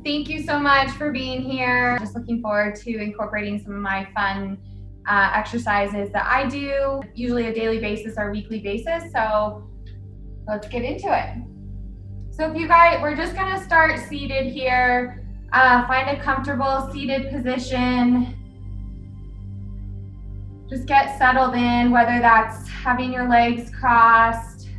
Thank you so much for being here. Just looking forward to incorporating some of my fun exercises that I do, usually a daily basis or weekly basis. So let's get into it. So if you guys, we're just gonna start seated here. Find a comfortable seated position. Just get settled in, whether that's having your legs crossed.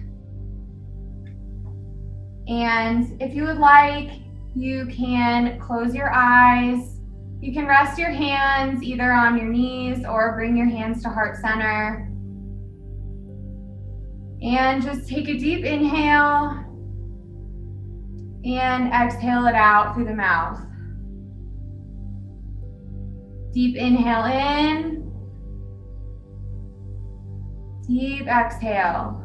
And if you would like, you can close your eyes. You can rest your hands either on your knees or bring your hands to heart center. And just take a deep inhale and exhale it out through the mouth. Deep inhale in, deep exhale.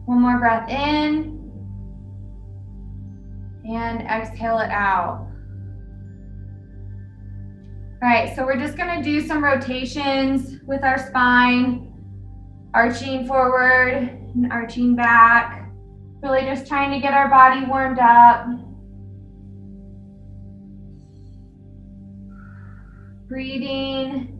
One more breath in and exhale it out. All right, so we're just gonna do some rotations with our spine, arching forward and arching back. Really just trying to get our body warmed up. Breathing.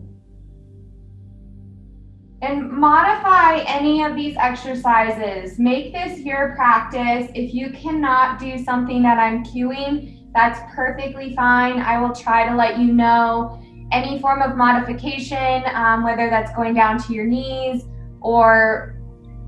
And modify any of these exercises. Make this your practice. If you cannot do something that I'm cueing, that's perfectly fine. I will try to let you know any form of modification, whether that's going down to your knees or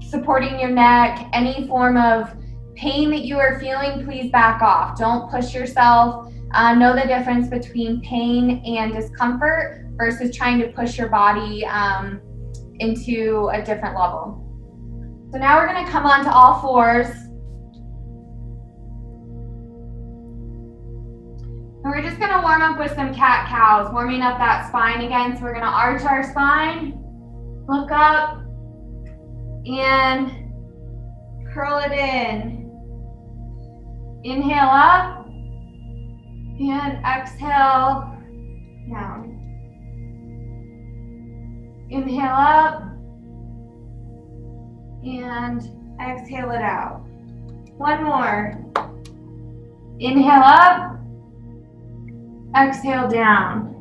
supporting your neck, any form of pain that you are feeling, please back off. Don't push yourself. Know the difference between pain and discomfort versus trying to push your body into a different level. So now we're going to come onto all fours. And we're just going to warm up with some cat-cows, warming up that spine again. So we're going to arch our spine, look up, and curl it in. Inhale up, and exhale down. Inhale up and exhale it out. One more. Inhale up, exhale down.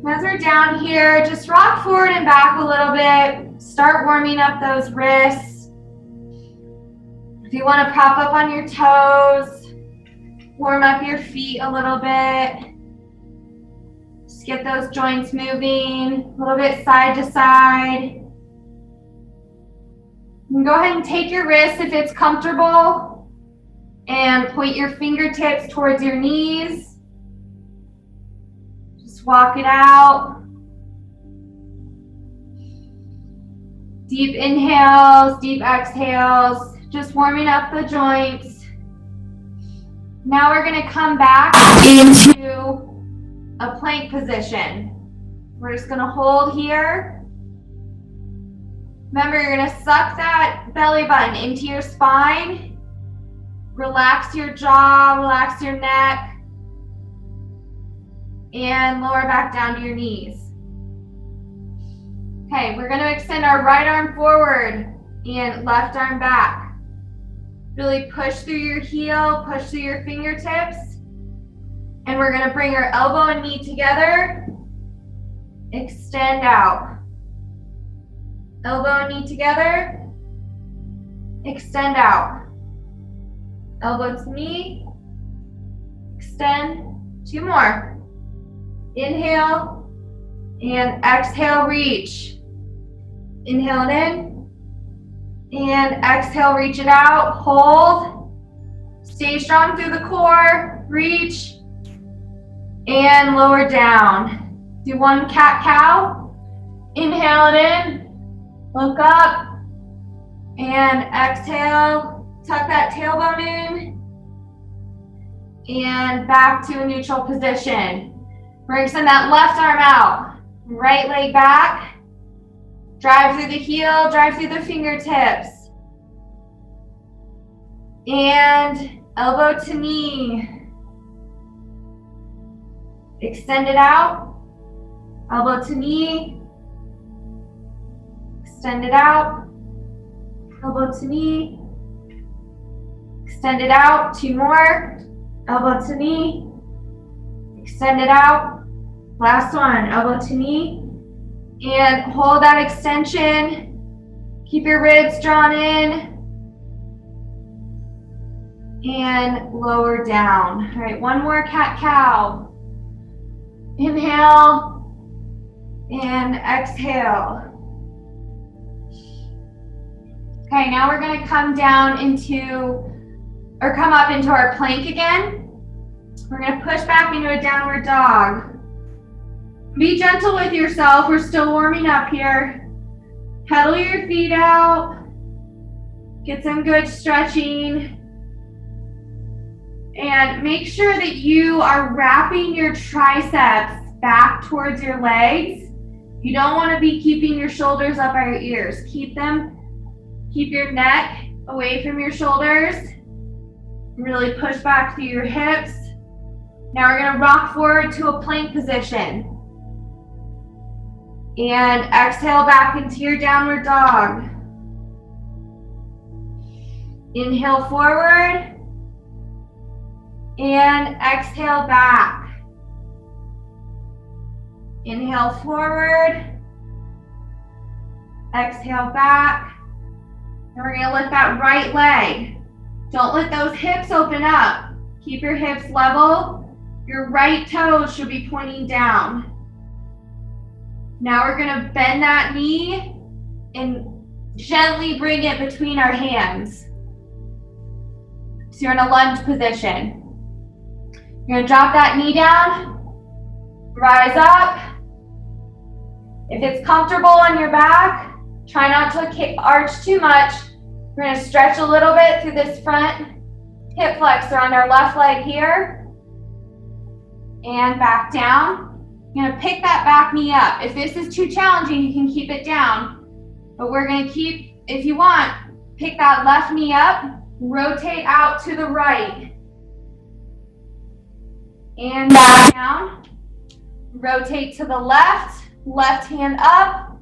As we're down here, just rock forward and back a little bit. Start warming up those wrists. If you want to prop up on your toes, warm up your feet a little bit. Just get those joints moving, a little bit side to side. You can go ahead and take your wrists if it's comfortable and point your fingertips towards your knees. Just walk it out. Deep inhales, deep exhales, just warming up the joints. Now we're going to come back into a plank position. We're just going to hold here. Remember, you're going to suck that belly button into your spine. Relax your jaw, relax your neck, and lower back down to your knees. Okay, we're going to extend our right arm forward and left arm back. Really push through your heel, push through your fingertips. And we're going to bring our elbow and knee together. Extend out. Elbow and knee together. Extend out. Elbow to knee. Extend. Two more. Inhale and exhale, reach. Inhale it in. And exhale, reach it out. Hold. Stay strong through the core. Reach. And lower down. Do one cat-cow. Inhale it in. Look up. And exhale. Tuck that tailbone in. And back to a neutral position. We're going to send that left arm out. Right leg back. Drive through the heel. Drive through the fingertips. And elbow to knee. Extend it out. Elbow to knee. Extend it out. Elbow to knee. extend it out. 2 more. Elbow to knee. Extend it out. Last one, elbow to knee. And hold that extension. Keep your ribs drawn in. And lower down. All right, one more cat-cow. Inhale and exhale. Okay, now we're gonna come up into our plank again. We're gonna push back into a downward dog. Be gentle with yourself, we're still warming up here. Pedal your feet out. Get some good stretching. And make sure that you are wrapping your triceps back towards your legs. You don't want to be keeping your shoulders up by your ears. Keep your neck away from your shoulders. Really push back through your hips. Now we're going to rock forward to a plank position. And exhale back into your downward dog. Inhale forward. And exhale back. Inhale forward. Exhale back. And we're going to lift that right leg. Don't let those hips open up. Keep your hips level. Your right toes should be pointing down. Now we're going to bend that knee and gently bring it between our hands. So you're in a lunge position. You're going to drop that knee down, rise up. If it's comfortable on your back, try not to arch too much. We're going to stretch a little bit through this front hip flexor on our left leg here. And back down. You're going to pick that back knee up. If this is too challenging, you can keep it down. But we're going to keep, if you want, pick that left knee up, rotate out to the right. And back down. Rotate to the left, left hand up.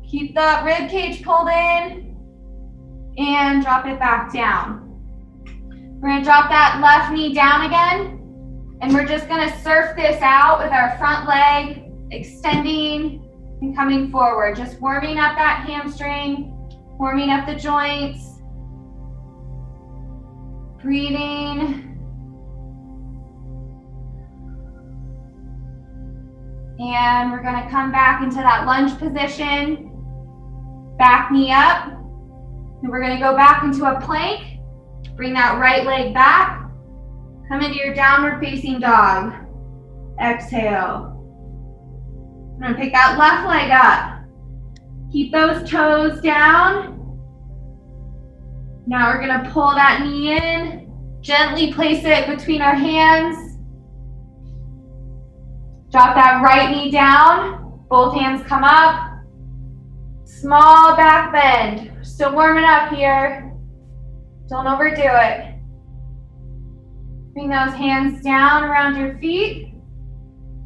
Keep the rib cage pulled in. And drop it back down. We're going to drop that left knee down again. And we're just going to surf this out with our front leg, extending and coming forward. Just warming up that hamstring, warming up the joints. Breathing. And we're going to come back into that lunge position. Back knee up. And we're going to go back into a plank. Bring that right leg back. Come into your downward facing dog. Exhale. I'm going to pick that left leg up. Keep those toes down. Now we're going to pull that knee in. Gently place it between our hands. Drop that right knee down. Both hands come up. Small back bend. Still warming up here. Don't overdo it. Bring those hands down around your feet.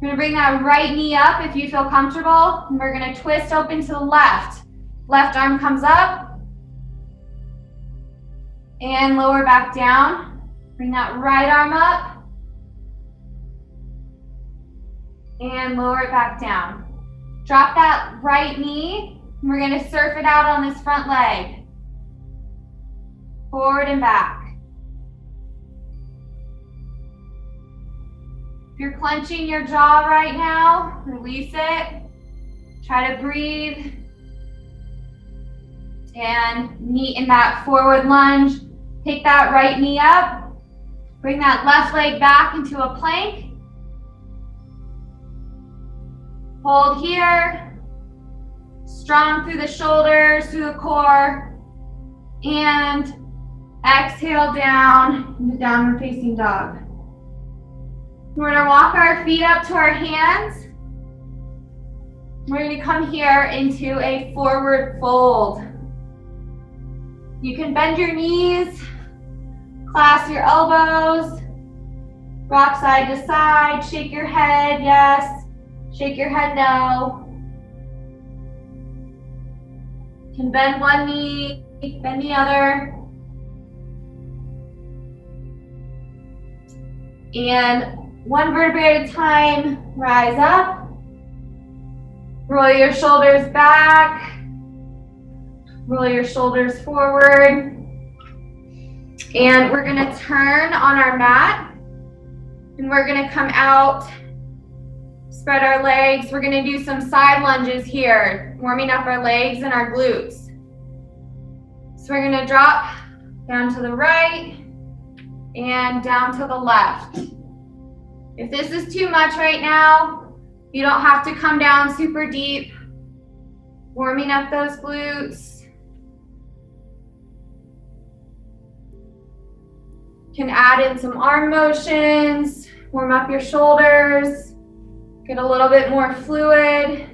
You're going to bring that right knee up if you feel comfortable. And we're going to twist open to the left. Left arm comes up. And lower back down. Bring that right arm up. And lower it back down. Drop that right knee. And we're going to surf it out on this front leg. Forward and back. If you're clenching your jaw right now, release it. Try to breathe. And meet in that forward lunge. Take that right knee up. Bring that left leg back into a plank. Hold here. Strong through the shoulders, through the core. And exhale down into downward facing dog. We're going to walk our feet up to our hands. We're going to come here into a forward fold. You can bend your knees, clasp your elbows, rock side to side, shake your head, yes, shake your head, no. You can bend one knee, bend the other. And one vertebrae at a time, rise up. Roll your shoulders back. Roll your shoulders forward. And we're gonna turn on our mat. And we're gonna come out, spread our legs. We're gonna do some side lunges here, warming up our legs and our glutes. So we're gonna drop down to the right and down to the left. If this is too much right now, you don't have to come down super deep. Warming up those glutes. Can add in some arm motions, warm up your shoulders, get a little bit more fluid.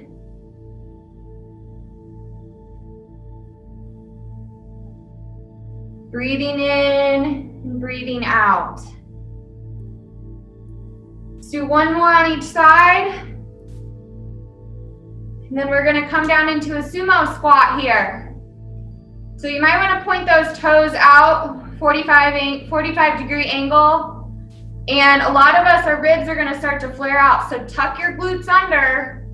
Breathing in and breathing out. Let's do one more on each side. And then we're gonna come down into a sumo squat here. So you might wanna point those toes out, 45-degree angle. And a lot of us, our ribs are gonna start to flare out. So tuck your glutes under,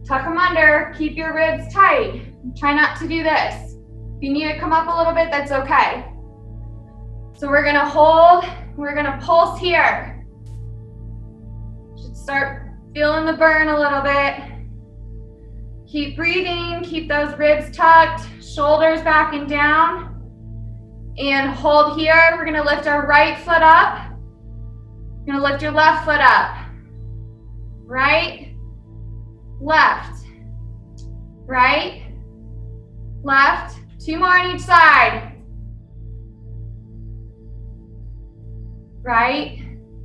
tuck them under, keep your ribs tight. Try not to do this. If you need to come up a little bit, that's okay. So we're gonna hold, we're gonna pulse here. Should start feeling the burn a little bit. Keep breathing, keep those ribs tucked, shoulders back and down. And hold here. We're gonna lift our right foot up. You're gonna lift your left foot up. Right, left, right, left. Two more on each side. Right,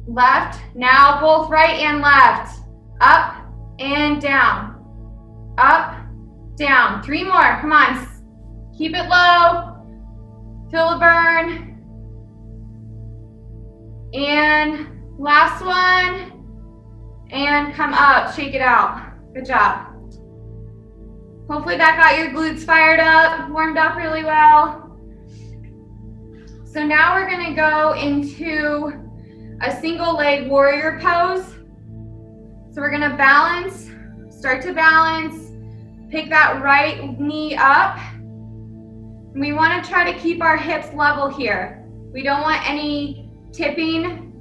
left. Now both right and left. Up and down. Up, down. Three more, come on. Keep it low. Feel the burn. And last one. And come up, shake it out. Good job. Hopefully that got your glutes fired up, warmed up really well. So now we're gonna go into a single leg warrior pose. So we're gonna balance, start to balance, pick that right knee up. And we wanna try to keep our hips level here. We don't want any tipping.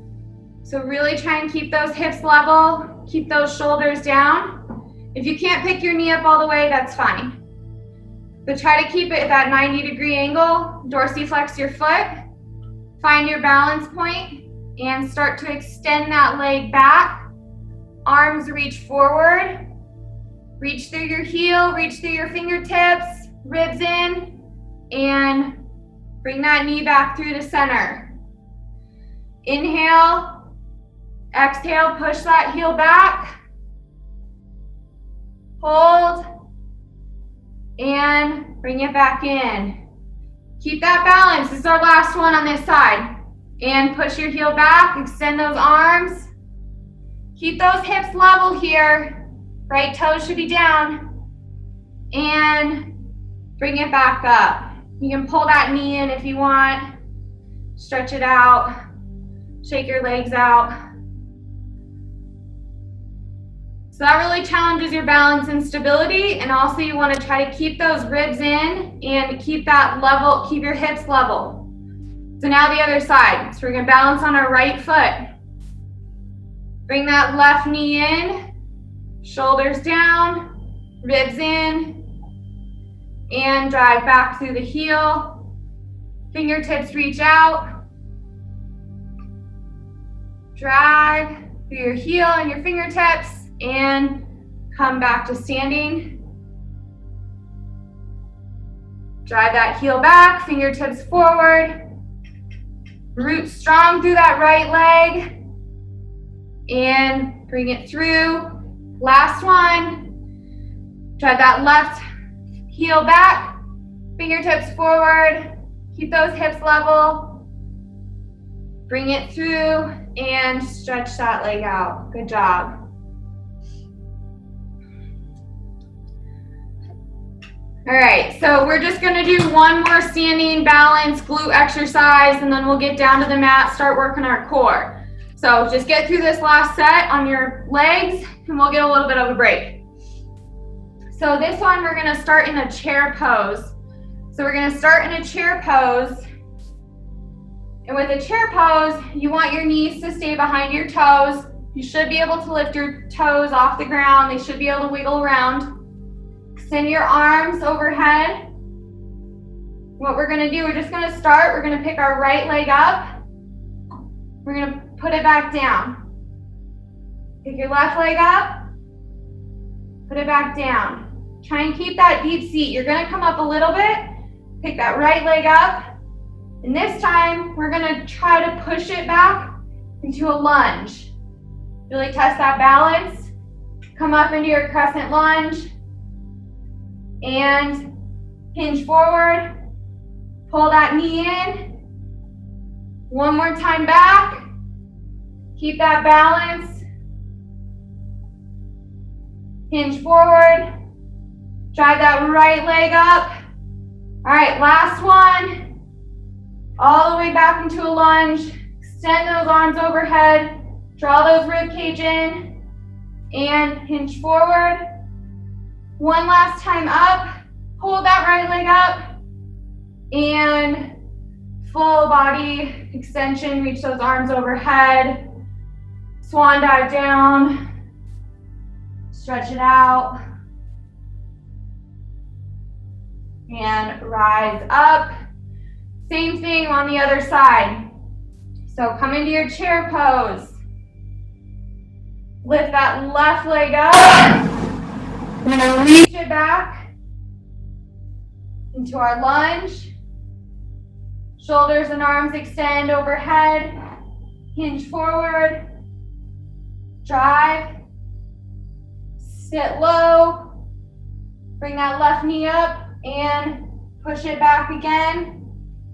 So really try and keep those hips level, keep those shoulders down. If you can't pick your knee up all the way, that's fine. But try to keep it at that 90-degree angle. Dorsiflex your foot. Find your balance point and start to extend that leg back. Arms reach forward. Reach through your heel, reach through your fingertips, ribs in, and bring that knee back through the center. Inhale, exhale, push that heel back. Hold, and bring it back in. Keep that balance. This is our last one on this side. And push your heel back, extend those arms. Keep those hips level here. Right toes should be down. And bring it back up. You can pull that knee in if you want. Stretch it out. Shake your legs out. So that really challenges your balance and stability, and also you want to try to keep those ribs in and keep that level, keep your hips level. So now the other side. So we're going to balance on our right foot. Bring that left knee in, shoulders down, ribs in, and drive back through the heel. Fingertips reach out. Drag through your heel and your fingertips. And come back to standing. Drive that heel back, fingertips forward. Root strong through that right leg. And bring it through. Last one. Drive that left heel back, fingertips forward. Keep those hips level. Bring it through and stretch that leg out. Good job. All right, so we're just gonna do one more standing balance glute exercise, and then we'll get down to the mat, start working our core. So just get through this last set on your legs and we'll get a little bit of a break. So this one, we're gonna start in a chair pose. So we're gonna start in a chair pose. And with a chair pose, you want your knees to stay behind your toes. You should be able to lift your toes off the ground. They should be able to wiggle around. Extend your arms overhead. What we're gonna do, we're just gonna start, we're gonna pick our right leg up. We're gonna put it back down. Pick your left leg up, put it back down. Try and keep that deep seat. You're gonna come up a little bit, pick that right leg up, and this time we're gonna try to push it back into a lunge. Really test that balance. Come up into your crescent lunge and hinge forward. Pull that knee in. One more time back. Keep that balance. Hinge forward. Drive that right leg up. All right, last one. All the way back into a lunge. Extend those arms overhead. Draw those rib cage in. And hinge forward. One last time up. Hold that right leg up. And full body extension. Reach those arms overhead. Swan dive down. Stretch it out. And rise up. Same thing on the other side. So come into your chair pose. Lift that left leg up. We're gonna reach it back into our lunge. Shoulders and arms extend overhead. Hinge forward. Drive. Sit low. Bring that left knee up and push it back again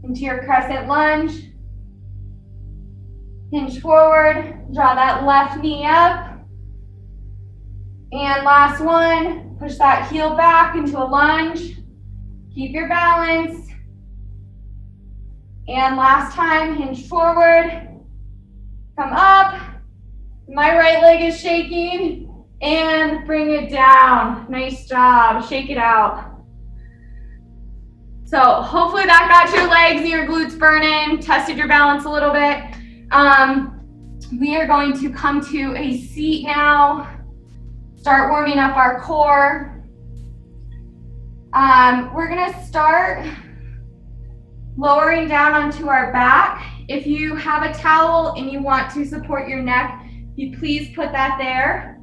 into your crescent lunge. Hinge forward. Draw that left knee up. And last one, push that heel back into a lunge. Keep your balance. And last time, hinge forward. Come up. My right leg is shaking. And bring it down. Nice job. Shake it out. So hopefully that got your legs and your glutes burning, tested your balance a little bit. We are going to come to a seat now. Start warming up our core. We're gonna start lowering down onto our back. If you have a towel and you want to support your neck, you please put that there.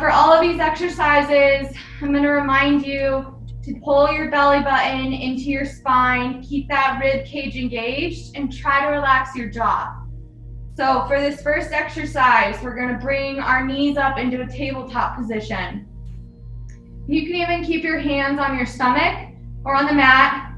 For all of these exercises, I'm gonna remind you to pull your belly button into your spine, keep that rib cage engaged, and try to relax your jaw. So for this first exercise, we're gonna bring our knees up into a tabletop position. You can even keep your hands on your stomach or on the mat.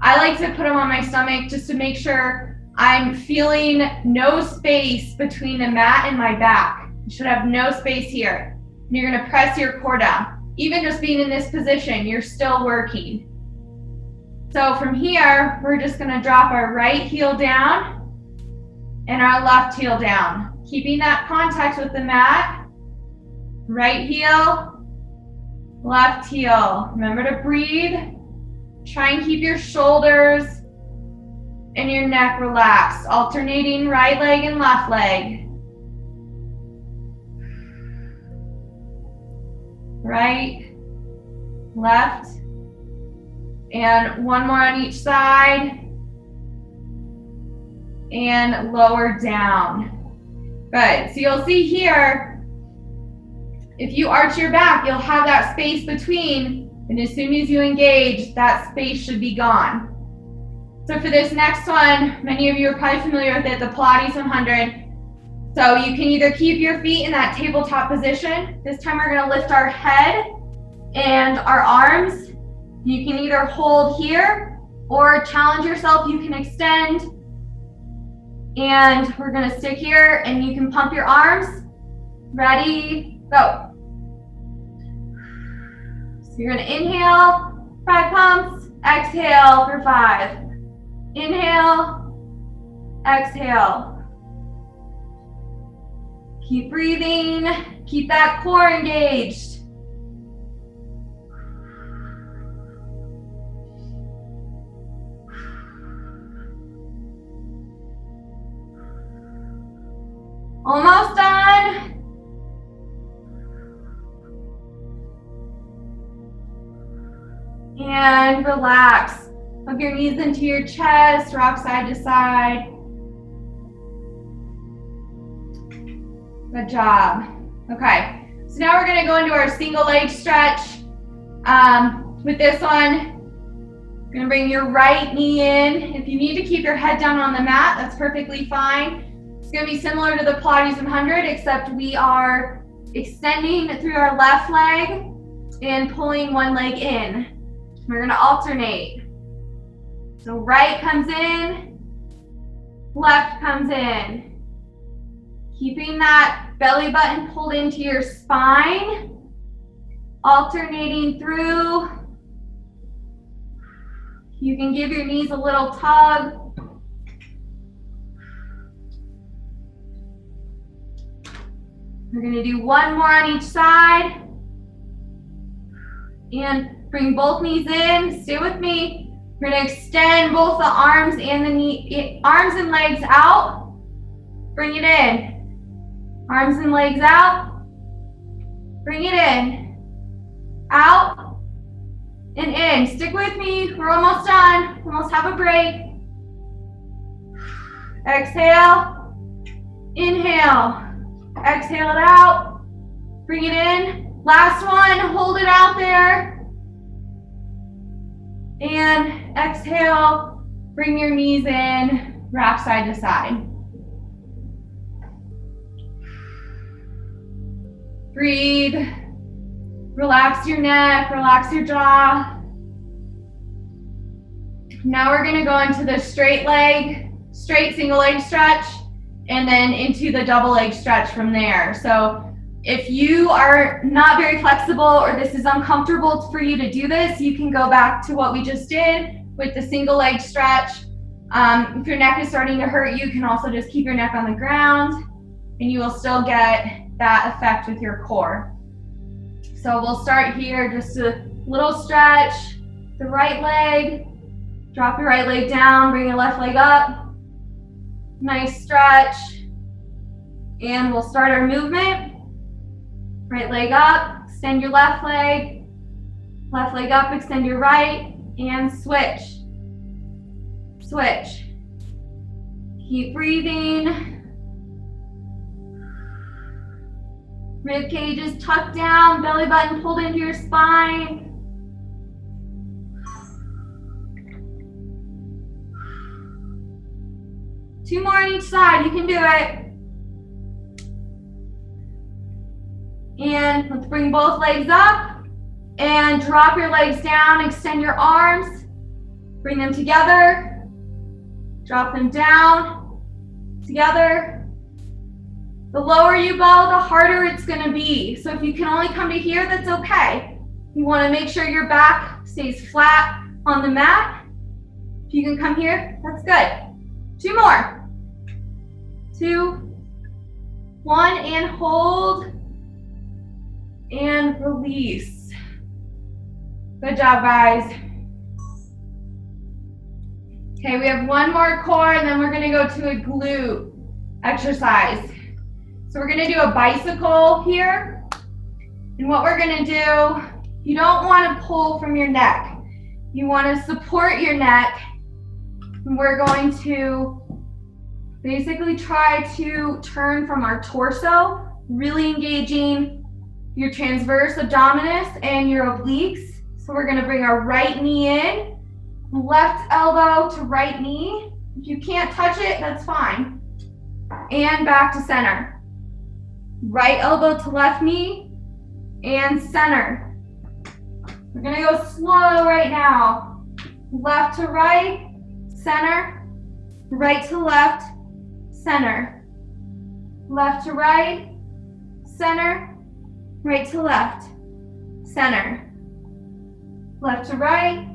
I like to put them on my stomach just to make sure I'm feeling no space between the mat and my back. You should have no space here. And you're gonna press your core down. Even just being in this position, you're still working. So from here, we're just gonna drop our right heel down and our left heel down. Keeping that contact with the mat. Right heel, left heel. Remember to breathe. Try and keep your shoulders and your neck relaxed. Alternating right leg and left leg. Right, left, and one more on each side, and lower down. Good, so you'll see here, if you arch your back, you'll have that space between, and as soon as you engage, that space should be gone. So for this next one, many of you are probably familiar with it, the Pilates 100. So you can either keep your feet in that tabletop position. This time we're gonna lift our head and our arms. You can either hold here or challenge yourself, you can extend. And we're gonna stick here and you can pump your arms. Ready, go. So you're gonna inhale, 5 pumps, exhale for 5. Inhale, exhale. Keep breathing. Keep that core engaged. Almost done. And relax. Hug your knees into your chest, rock side to side. Good job. Okay, so now we're gonna go into our single leg stretch. With this one, you're gonna bring your right knee in. If you need to keep your head down on the mat, that's perfectly fine. It's gonna be similar to the Pilates 100, except we are extending through our left leg and pulling one leg in. We're gonna alternate. So right comes in, left comes in. Keeping that belly button pulled into your spine, alternating through. You can give your knees a little tug. We're gonna do one more on each side. And bring both knees in, stay with me. We're gonna extend both the arms and arms and legs out. Bring it in. Arms and legs out. Bring it in. Out and in. Stick with me. We're almost done. Almost have a break. Exhale. Inhale. Exhale it out. Bring it in. Last one. Hold it out there. And exhale. Bring your knees in. Rock side to side. Breathe. Relax your neck, relax your jaw. Now we're gonna go into the straight single leg stretch, and then into the double leg stretch from there. So if you are not very flexible or this is uncomfortable for you to do this, you can go back to what we just did with the single leg stretch. If your neck is starting to hurt, you can also just keep your neck on the ground and you will still get that effect with your core. So we'll start here, just a little stretch, the right leg, drop your right leg down, bring your left leg up, nice stretch, and we'll start our movement. Right leg up, extend your left leg up, extend your right, and switch. Switch. Keep breathing. Rib cage is tucked down, belly button pulled into your spine. Two more on each side, you can do it. And let's bring both legs up and drop your legs down, extend your arms, bring them together, drop them down, together. The lower you go, the harder it's gonna be. So if you can only come to here, that's okay. You wanna make sure your back stays flat on the mat. If you can come here, that's good. Two more. 2, 1, and hold. And release. Good job, guys. Okay, we have one more core, and then we're gonna go to a glute exercise. So we're gonna do a bicycle here. And what we're gonna do, you don't wanna pull from your neck. You wanna support your neck. And we're going to basically try to turn from our torso, really engaging your transverse abdominis and your obliques. So we're gonna bring our right knee in, left elbow to right knee. If you can't touch it, that's fine. And back to center. Right elbow to left knee and center. We're gonna go slow right now. Left to right, center, right to left, center. Left to right, center, right to left, center. Left to right,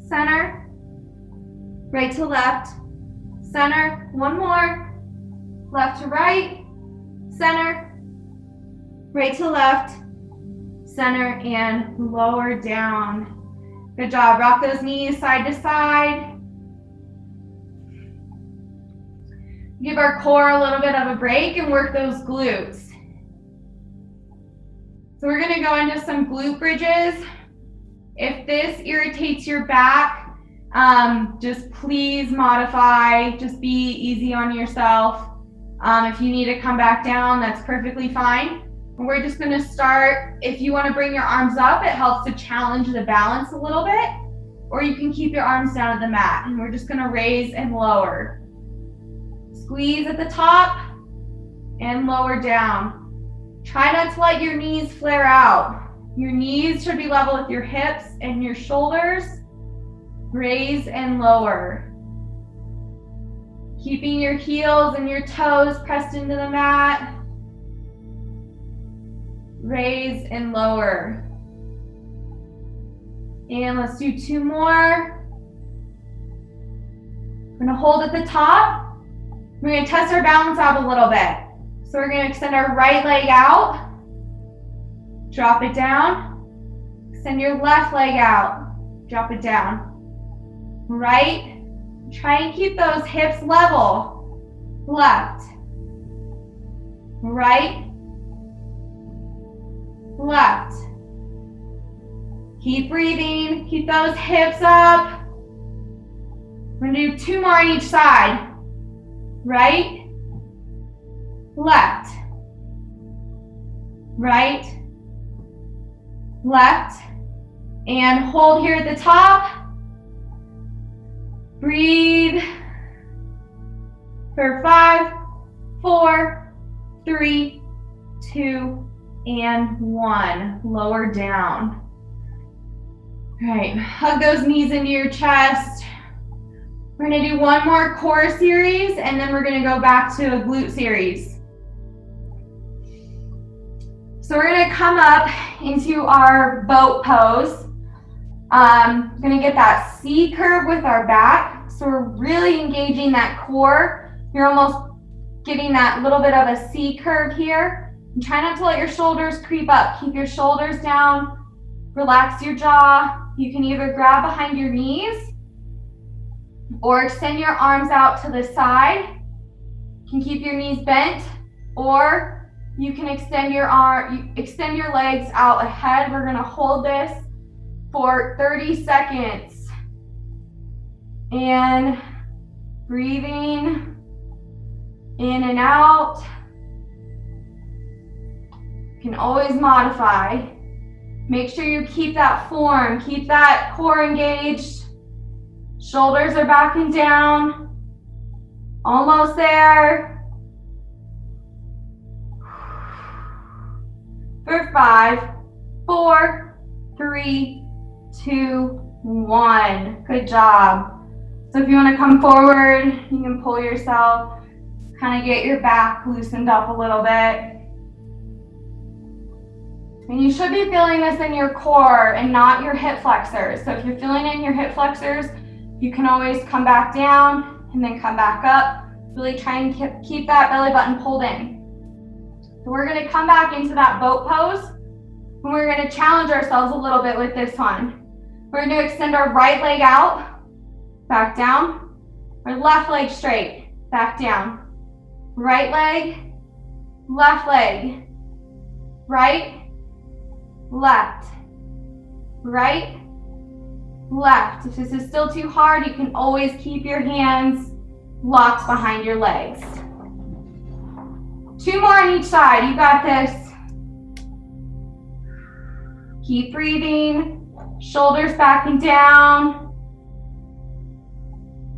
center, right to left, center. One more. Left to right, center, right to left, center, and lower down. Good job. Rock those knees side to side. Give our core a little bit of a break and work those glutes. So we're going to go into some glute bridges. If this irritates your back, just please modify. Just be easy on yourself. If you need to come back down, that's perfectly fine. And we're just going to start. If you want to bring your arms up, it helps to challenge the balance a little bit. Or you can keep your arms down at the mat. And we're just going to raise and lower. Squeeze at the top and lower down. Try not to let your knees flare out. Your knees should be level with your hips and your shoulders. Raise and lower. Keeping your heels and your toes pressed into the mat. Raise and lower. And let's do 2 more. We're going to hold at the top. We're going to test our balance out a little bit. So we're going to extend our right leg out. Drop it down. Extend your left leg out. Drop it down. Right. Try and keep those hips level. Left. Right. Left. Keep breathing. Keep those hips up. We're going to do 2 more on each side. Right. Left. Right. Left. And hold here at the top. Breathe for 5, 4, 3, 2, and 1. Lower down. All right, hug those knees into your chest. We're going to do 1 more core series, and then we're going to go back to a glute series. So we're going to come up into our boat pose. We're going to get that C curve with our back. So we're really engaging that core. You're almost getting that little bit of a C curve here. And try not to let your shoulders creep up. Keep your shoulders down. Relax your jaw. You can either grab behind your knees or extend your arms out to the side. You can keep your knees bent, or you can extend your legs out ahead. We're going to hold this for 30 seconds. And breathing in and out. You can always modify. Make sure you keep that form, keep that core engaged. Shoulders are back and down. Almost there. For 5, 4, 3, 2, 1. Good job. So if you want to come forward, you can pull yourself, kind of get your back loosened up a little bit. And you should be feeling this in your core and not your hip flexors. So if you're feeling it in your hip flexors, you can always come back down and then come back up. Really try and keep that belly button pulled in. So we're going to come back into that boat pose. And we're going to challenge ourselves a little bit with this one. We're going to extend our right leg out, back down. Our left leg straight, back down. Right leg, left leg. Right, left. Right, left. If this is still too hard, you can always keep your hands locked behind your legs. 2 more on each side. You got this. Keep breathing. Shoulders back and down.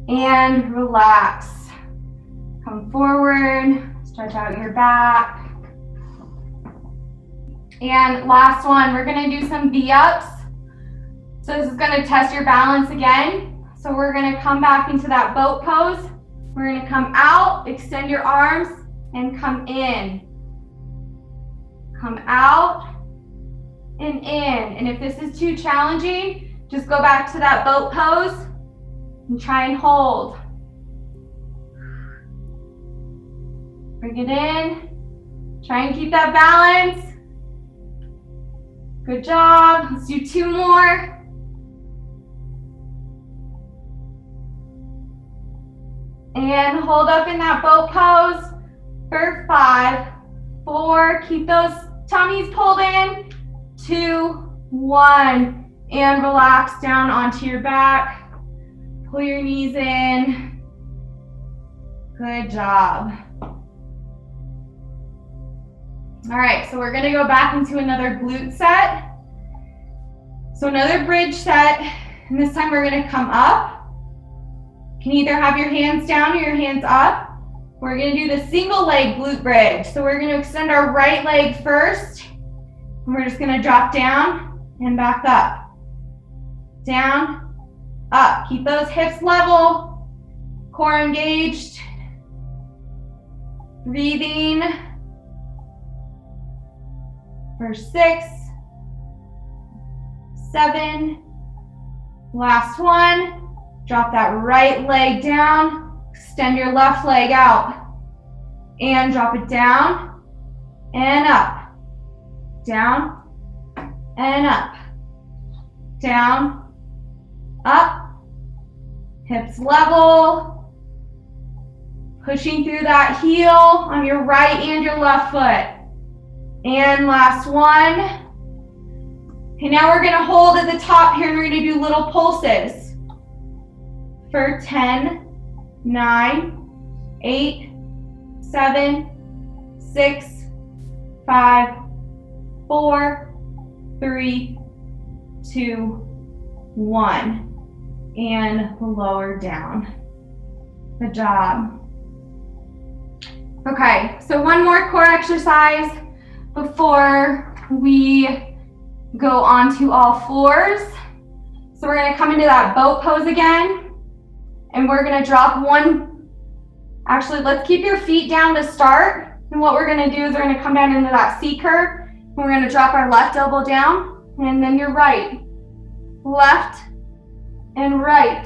And relax. Come forward. Stretch out your back. And last one, we're going to do some V-ups. So this is going to test your balance again. So we're going to come back into that boat pose. We're going to come out, extend your arms, and come in. Come out and in. And if this is too challenging, just go back to that boat pose and try and hold. Bring it in Try and keep that balance. Good job. Let's do 2 more. And hold up in that boat pose for 5, 4. Keep those tummies pulled in. 2, 1. And relax down onto your back. Pull your knees in. Good job. All right, so we're gonna go back into another glute set. So another bridge set, and this time we're gonna come up. You can either have your hands down or your hands up. We're gonna do the single leg glute bridge. So we're gonna extend our right leg first, and we're just gonna drop down and back up. Down, up. Keep those hips level, core engaged. Breathing. For 6, 7, last one. Drop that right leg down, extend your left leg out, and drop it down and up, down and up, down, up, hips level, pushing through that heel on your right and your left foot. And last one. Okay, now we're gonna hold at the top here and we're gonna do little pulses for 10, 9, 8, 7, 6, 5, 4, 3, 2, 1. And lower down. Good job. Okay, so one more core exercise before we go on to all fours. So we're gonna come into that boat pose again, and we're gonna drop one. Actually, let's keep your feet down to start. And what we're gonna do is we're gonna come down into that C curve, and we're gonna drop our left elbow down, and then your right. Left and right.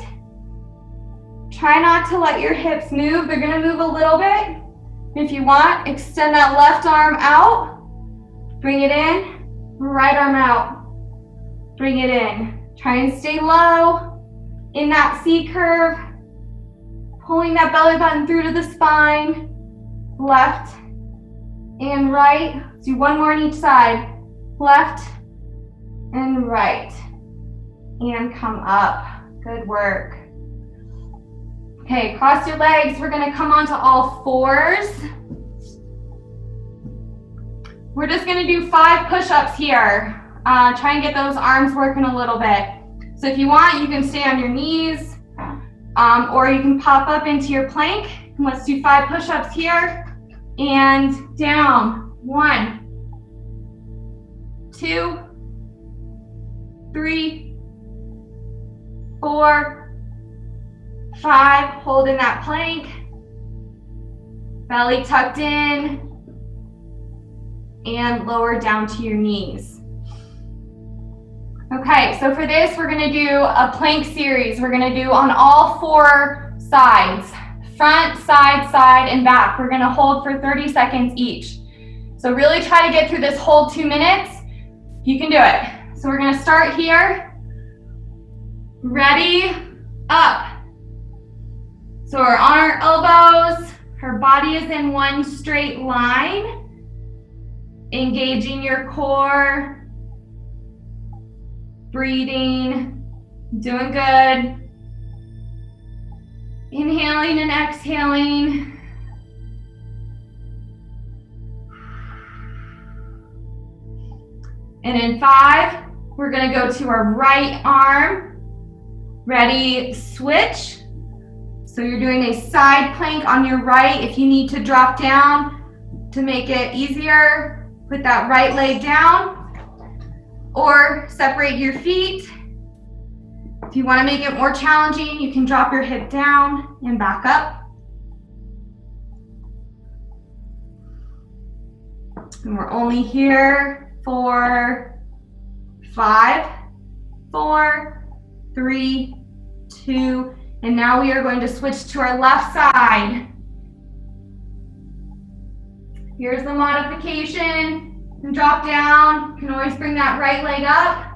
Try not to let your hips move. They're gonna move a little bit. If you want, extend that left arm out. Bring it in, right arm out. Bring it in. Try and stay low in that C curve. Pulling that belly button through to the spine. Left and right. Let's do one more on each side. Left and right. And come up. Good work. Okay, cross your legs. We're gonna come onto all fours. We're just gonna do 5 push-ups here. Try and get those arms working a little bit. So if you want, you can stay on your knees, or you can pop up into your plank. Let's do 5 push-ups here. And down. 1, 2, 3, 4, 5. Hold in that plank. Belly tucked in. And lower down to your knees. Okay, so for this, we're gonna do a plank series. We're gonna do on all 4 sides. Front, side, side, and back. We're gonna hold for 30 seconds each. So really try to get through this whole 2 minutes. You can do it. So we're gonna start here. Ready, up. So we're on our elbows. Her body is in one straight line. Engaging your core, breathing, doing good. Inhaling and exhaling. And in 5, we're gonna go to our right arm. Ready, switch. So you're doing a side plank on your right. If you need to drop down to make it easier, put that right leg down or separate your feet. If you want to make it more challenging, you can drop your hip down and back up. And we're only here for 5, 4, 3, 2, and now we are going to switch to our left side. Here's the modification. And drop down. You can always bring that right leg up.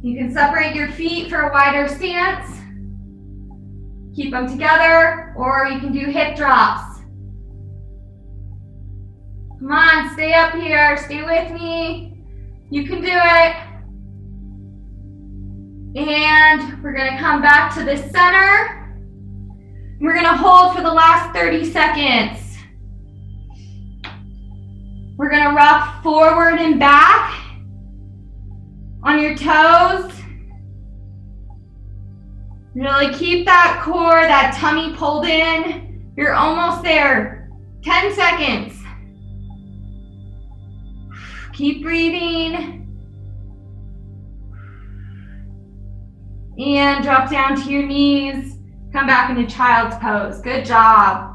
You can separate your feet for a wider stance. Keep them together, or you can do hip drops. Come on, stay up here, stay with me. You can do it. And we're gonna come back to the center. We're gonna hold for the last 30 seconds. We're gonna rock forward and back on your toes. Really keep that core, that tummy pulled in. You're almost there. 10 seconds. Keep breathing. And drop down to your knees. Come back into child's pose. Good job.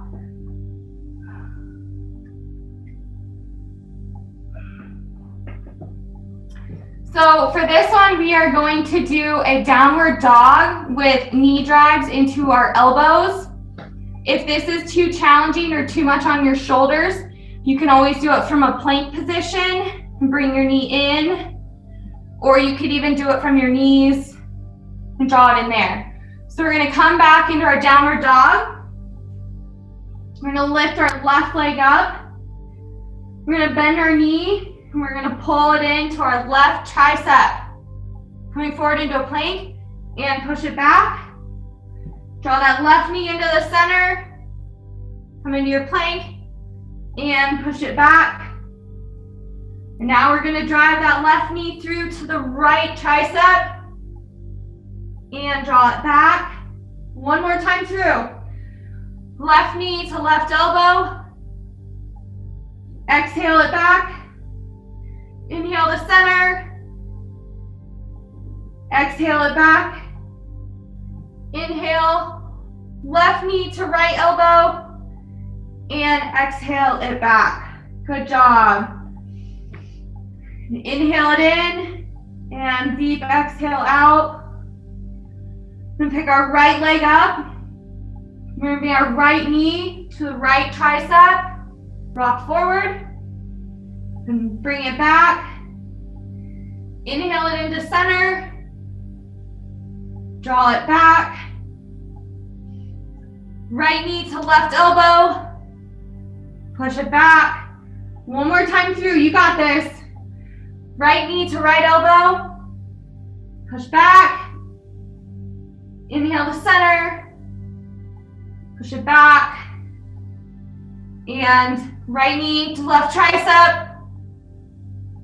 So for this one, we are going to do a downward dog with knee drives into our elbows. If this is too challenging or too much on your shoulders, you can always do it from a plank position and bring your knee in, or you could even do it from your knees and draw it in there. So we're gonna come back into our downward dog. We're gonna lift our left leg up. We're gonna bend our knee and we're gonna pull it into our left tricep. Coming forward into a plank and push it back. Draw that left knee into the center. Come into your plank and push it back. And now we're gonna drive that left knee through to the right tricep and draw it back. One more time through. Left knee to left elbow. Exhale it back. Inhale the center. Exhale it back. Inhale, left knee to right elbow, and exhale it back. Good job. Inhale it in, and deep exhale out. Then pick our right leg up. Moving our right knee to the right tricep. Rock forward. And bring it back. Inhale it into center. Draw it back. Right knee to left elbow. Push it back. One more time through. You got this. Right knee to right elbow. Push back. Inhale to center. Push it back. And right knee to left tricep.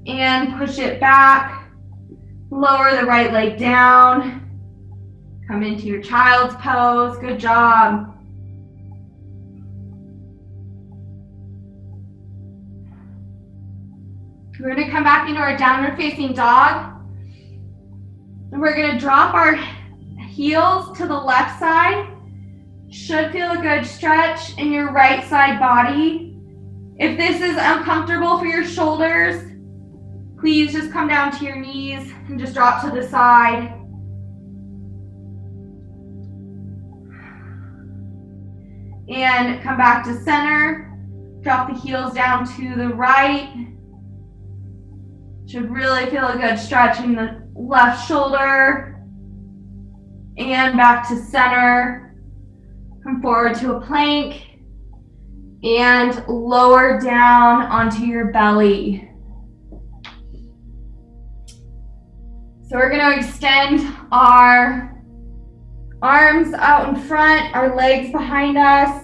And push it back. Lower the right leg down. Come into your child's pose. Good job. We're going to come back into our downward facing dog. And we're going to drop our heels to the left side. Should feel a good stretch in your right side body. If this is uncomfortable for your shoulders, please just come down to your knees and just drop to the side. And come back to center. Drop the heels down to the right. Should really feel a good stretch in the left shoulder. And back to center. Come forward to a plank. And lower down onto your belly. So we're going to extend our arms out in front, our legs behind us.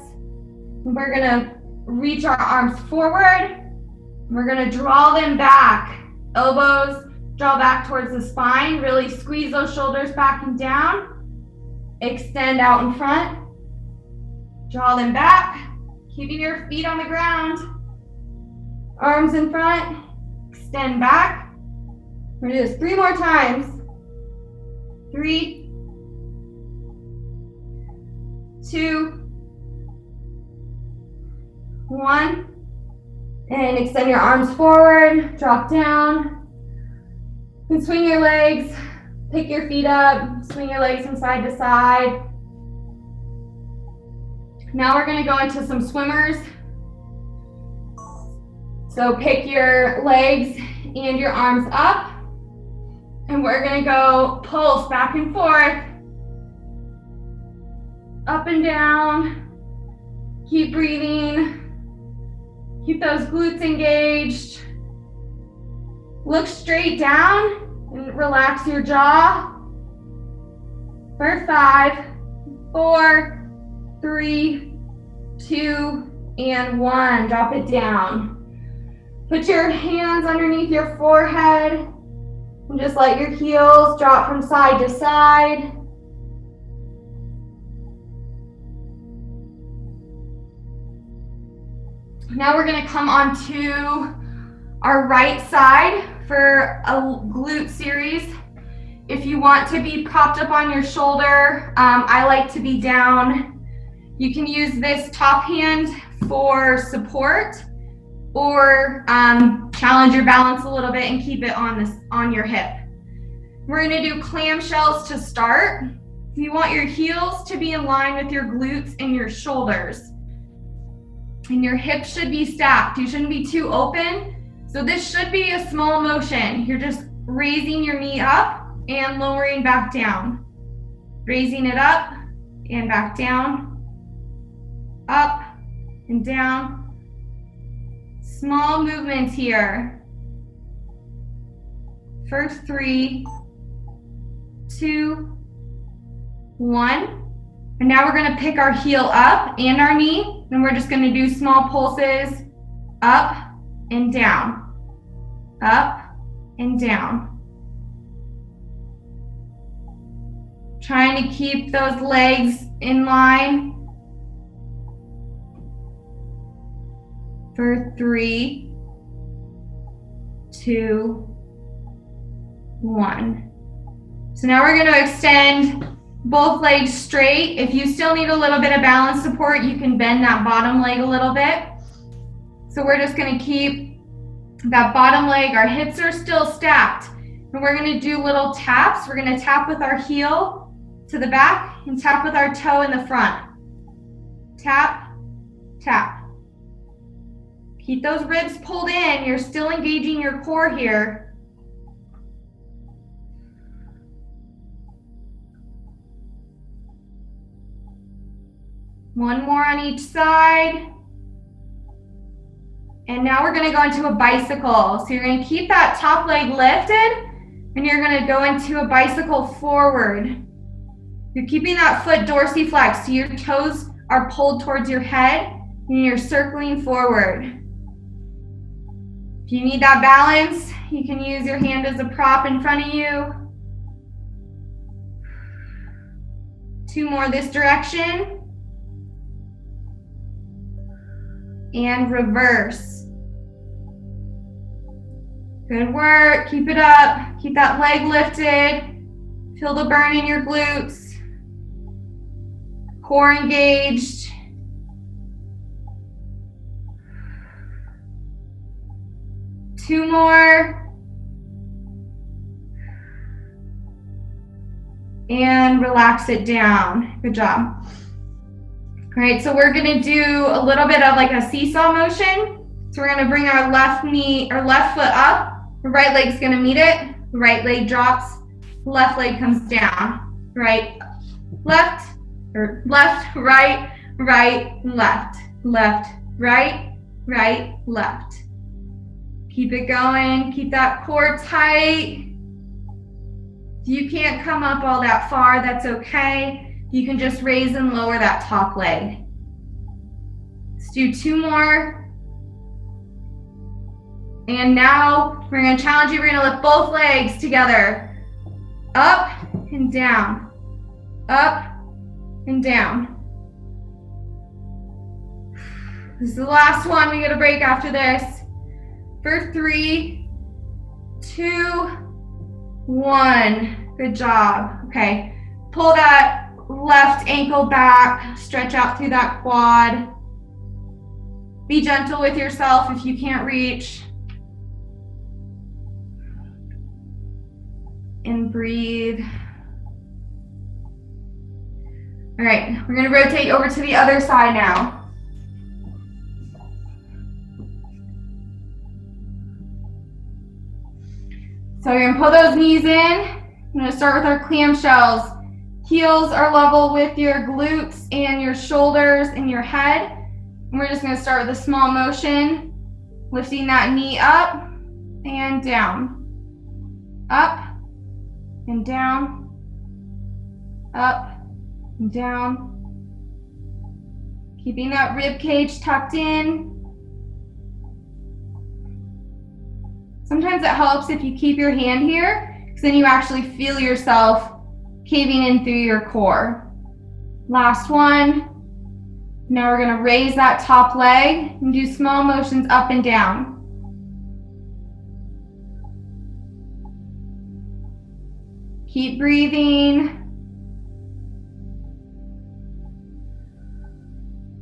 We're going to reach our arms forward. We're going to draw them back. Elbows draw back towards the spine. Really squeeze those shoulders back and down. Extend out in front. Draw them back. Keeping your feet on the ground. Arms in front. Extend back. We're going to do this 3 more times. 3, 2, 1. And extend your arms forward, drop down. And swing your legs, pick your feet up, swing your legs from side to side. Now we're going to go into some swimmers. So pick your legs and your arms up, and we're gonna go pulse back and forth, up and down. Keep breathing. Keep those glutes engaged. Look straight down and relax your jaw. For 5, 4, 3, 2, and 1. Drop it down. Put your hands underneath your forehead and just let your heels drop from side to side. Now we're going to come onto our right side for a glute series. If you want to be propped up on your shoulder, I like to be down. You can use this top hand for support, or challenge your balance a little bit and keep it on your hip. We're going to do clamshells to start. You want your heels to be in line with your glutes and your shoulders. And your hips should be stacked. You shouldn't be too open. So this should be a small motion. You're just raising your knee up and lowering back down. Raising it up and back down. Up and down. Small movements here. First 3, 2, 1. And now we're going to pick our heel up and our knee. And we're just going to do small pulses up and down. Up and down. Trying to keep those legs in line. For 3, 2, 1. So now we're going to extend both legs straight. If you still need a little bit of balance support, you can bend that bottom leg a little bit. So we're just going to keep that bottom leg. Our hips are still stacked. And we're going to do little taps. We're going to tap with our heel to the back and tap with our toe in the front. Tap, tap. Keep those ribs pulled in. You're still engaging your core here. One more on each side. And now we're going to go into a bicycle. So you're going to keep that top leg lifted, and you're going to go into a bicycle forward. You're keeping that foot dorsiflexed, so your toes are pulled towards your head, and you're circling forward. If you need that balance, you can use your hand as a prop in front of you. 2 more this direction. And reverse. Good work. Keep it up. Keep that leg lifted. Feel the burn in your glutes. Core engaged. Two more. And relax it down. Good job. All right, so we're gonna do a little bit of like a seesaw motion. So we're gonna bring our left foot up. The right leg's gonna meet it. The right leg drops. Left leg comes down. Right, left, or left, right, right, left, left, right, right, left. Keep it going. Keep that core tight. If you can't come up all that far, that's okay. You can just raise and lower that top leg. Let's do 2 more. And now we're going to challenge you. We're going to lift both legs together. Up and down. Up and down. This is the last one. We get a break after this. For 3, 2, 1. Good job. Okay. Pull that left ankle back, stretch out through that quad. Be gentle with yourself if you can't reach. And breathe. All right, we're going to rotate over to the other side now. So you're gonna pull those knees in. I'm gonna start with our clamshells. Heels are level with your glutes and your shoulders and your head. And we're just gonna start with a small motion, lifting that knee up and down. Up and down. Up and down. Keeping that rib cage tucked in. Sometimes it helps if you keep your hand here, because then you actually feel yourself caving in through your core. Last one. Now we're going to raise that top leg and do small motions up and down. Keep breathing.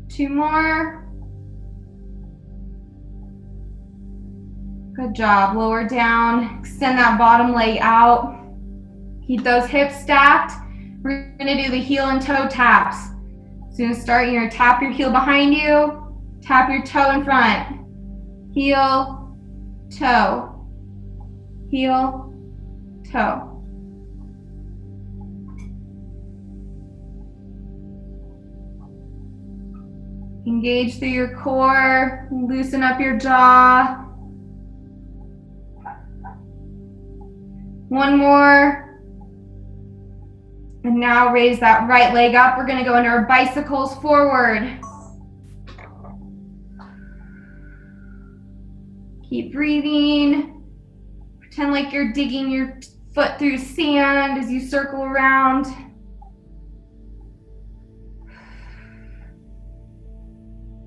2 more. Good job. Lower down. Extend that bottom leg out. Keep those hips stacked. We're going to do the heel and toe taps. So you're going to start, you're going to tap your heel behind you, tap your toe in front. Heel, toe, heel, toe. Engage through your core, loosen up your jaw. 1 more. And now raise that right leg up. We're going to go into our bicycles forward. Keep breathing. Pretend like you're digging your foot through sand as you circle around.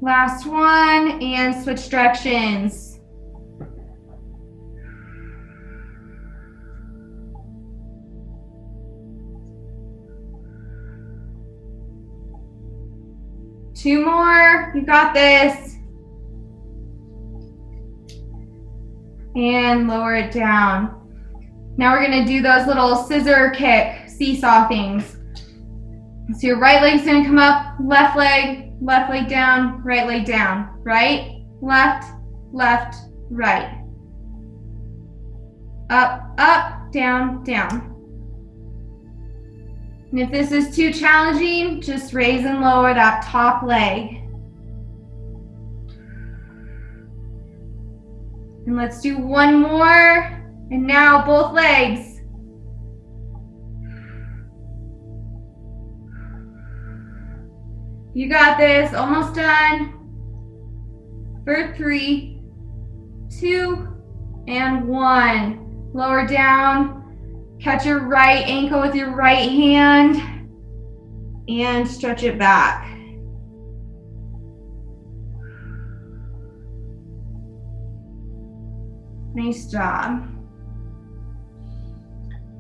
Last one, and switch directions. Two more, you got this. And lower it down. Now we're gonna do those little scissor kick seesaw things. So your right leg's gonna come up, left leg down, right, left, left, right. Up, up, down, down. And if this is too challenging, just raise and lower that top leg. And let's do 1 more. And now both legs. You got this, almost done. For 3, 2, and 1. Lower down. Catch your right ankle with your right hand and stretch it back. Nice job.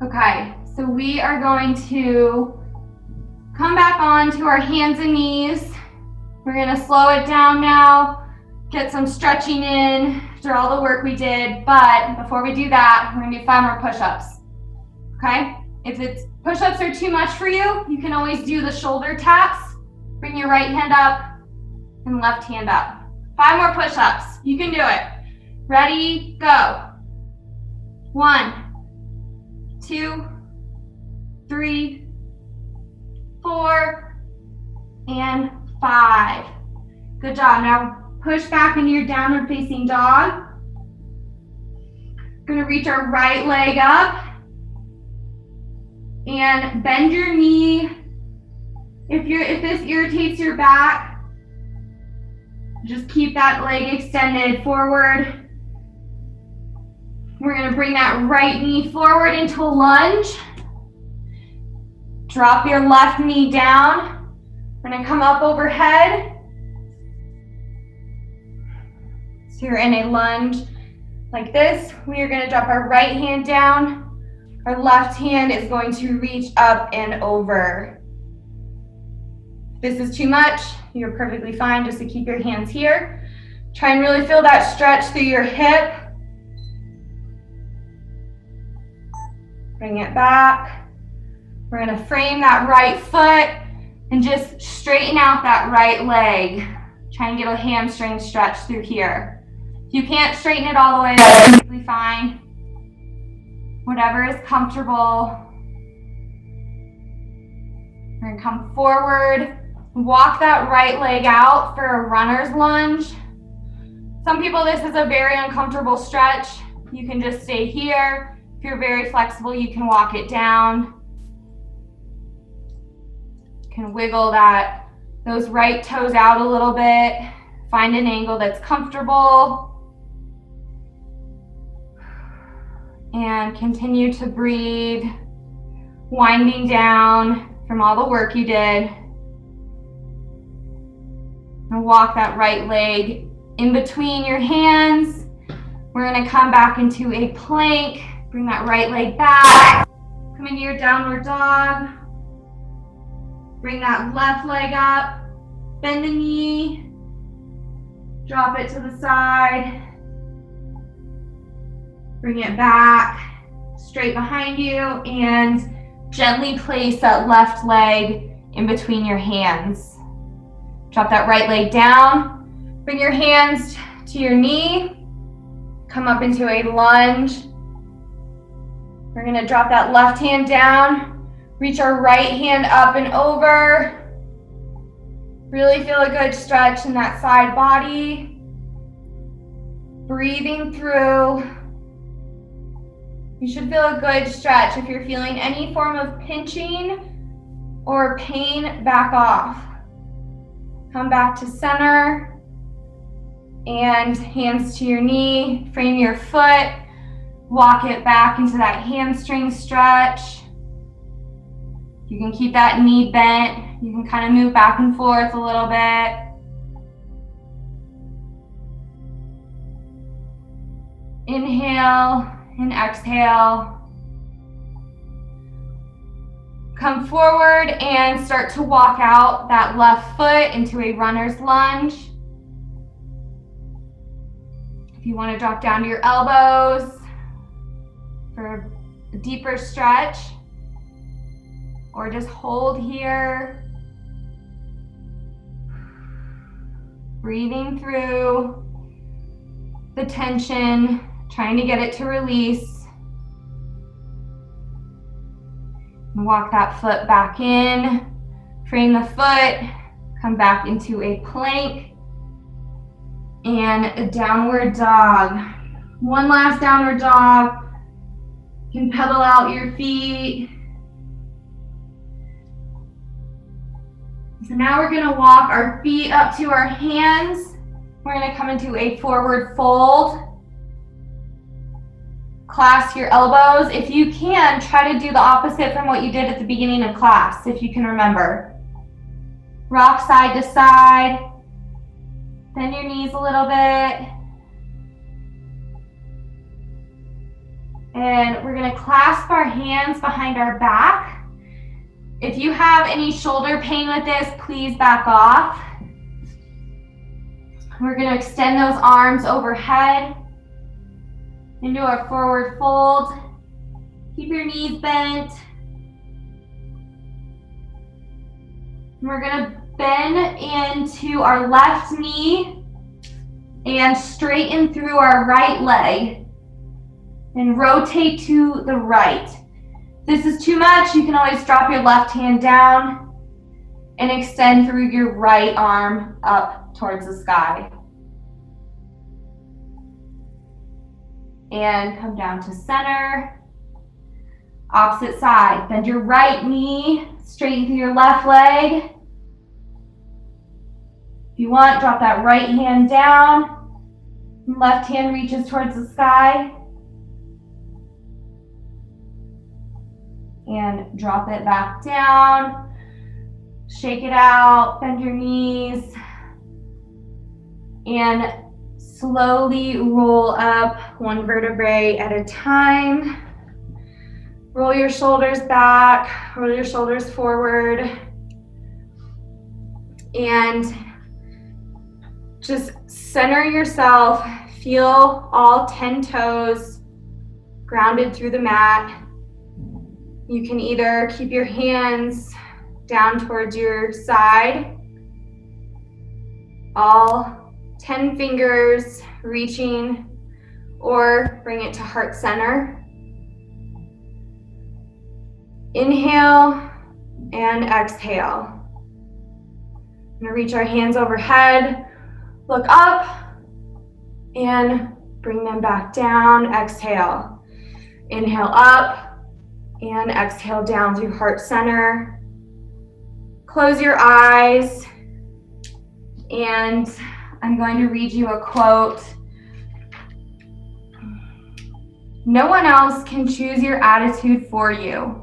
Okay, so we are going to come back on to our hands and knees. We're going to slow it down now, get some stretching in after all the work we did, but before we do that, we're going to do 5 more push-ups. Okay, if it's push-ups are too much for you, you can always do the shoulder taps. Bring your right hand up and left hand up. 5 more push-ups. You can do it. Ready, go. 1, 2, 3, 4, and 5. Good job. Now push back into your downward facing dog. We're going to reach our right leg up. And bend your knee. If this irritates your back, just keep that leg extended forward. We're going to bring that right knee forward into a lunge. Drop your left knee down. We're going to come up overhead. So you're in a lunge like this. We are going to drop our right hand down. Our left hand is going to reach up and over. If this is too much, you're perfectly fine just to keep your hands here. Try and really feel that stretch through your hip. Bring it back. We're going to frame that right foot and just straighten out that right leg. Try and get a hamstring stretch through here. If you can't straighten it all the way, that's perfectly fine. Whatever is comfortable. We're gonna come forward, walk that right leg out for a runner's lunge. Some people, this is a very uncomfortable stretch. You can just stay here. If you're very flexible, you can walk it down. You can wiggle those right toes out a little bit. Find an angle that's comfortable. And continue to breathe, winding down from all the work you did. And walk that right leg in between your hands. We're gonna come back into a plank. Bring that right leg back. Come into your downward dog. Bring that left leg up. Bend the knee. Drop it to the side. Bring it back, straight behind you, and gently place that left leg in between your hands. Drop that right leg down. Bring your hands to your knee. Come up into a lunge. We're gonna drop that left hand down. Reach our right hand up and over. Really feel a good stretch in that side body. Breathing through. You should feel a good stretch. If you're feeling any form of pinching or pain, back off. Come back to center and hands to your knee. Frame your foot. Walk it back into that hamstring stretch. You can keep that knee bent. You can kind of move back and forth a little bit. Inhale and exhale. Come forward and start to walk out that left foot into a runner's lunge. If you want to drop down to your elbows for a deeper stretch, or just hold here. Breathing through the tension, trying to get it to release. And walk that foot back in. Frame the foot, come back into a plank and a downward dog. One last downward dog. You can pedal out your feet. So now we're gonna walk our feet up to our hands. We're gonna come into a forward fold. Clasp your elbows. If you can, try to do the opposite from what you did at the beginning of class, if you can remember. Rock side to side. Bend your knees a little bit. And we're gonna clasp our hands behind our back. If you have any shoulder pain with this, please back off. We're gonna extend those arms overhead into our forward fold. Keep your knees bent. We're gonna bend into our left knee and straighten through our right leg and rotate to the right. If this is too much, you can always drop your left hand down and extend through your right arm up towards the sky. And come down to center. Opposite side. Bend your right knee, straighten through your left leg. If you want, drop that right hand down. Left hand reaches towards the sky. And drop it back down. Shake it out, bend your knees. And slowly roll up one vertebrae at a time. Roll your shoulders back, roll your shoulders forward. And just center yourself. Feel all 10 toes grounded through the mat. You can either keep your hands down towards your side, all 10 fingers reaching, or bring it to heart center. Inhale and exhale. I'm gonna reach our hands overhead, look up, and bring them back down. Exhale. Inhale up, and exhale down through heart center. Close your eyes, and I'm going to read you a quote. No one else can choose your attitude for you.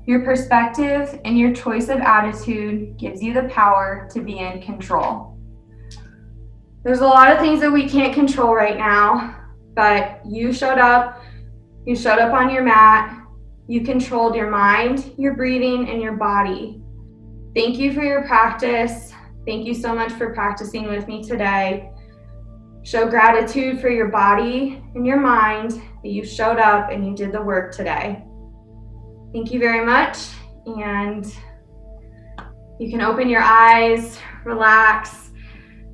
Your perspective and your choice of attitude gives you the power to be in control. There's a lot of things that we can't control right now, but you showed up on your mat, you controlled your mind, your breathing, and your body. Thank you for your practice. Thank you so much for practicing with me today. Show gratitude for your body and your mind that you showed up and you did the work today. Thank you very much, and you can open your eyes, relax.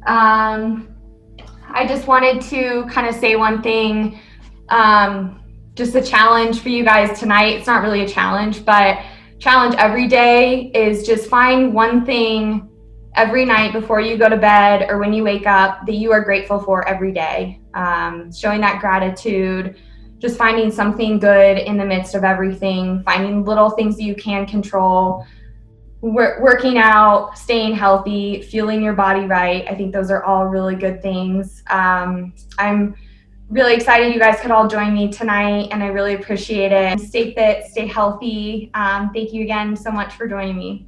I just wanted to kind of say one thing, just a challenge for you guys tonight. It's not really a challenge, but challenge every day is just find one thing every night before you go to bed or when you wake up that you are grateful for every day. Showing that gratitude, just finding something good in the midst of everything, finding little things that you can control, working out, staying healthy, fueling your body right. I think those are all really good things. I'm really excited you guys could all join me tonight, and I really appreciate it. Stay fit, stay healthy. Thank you again so much for joining me.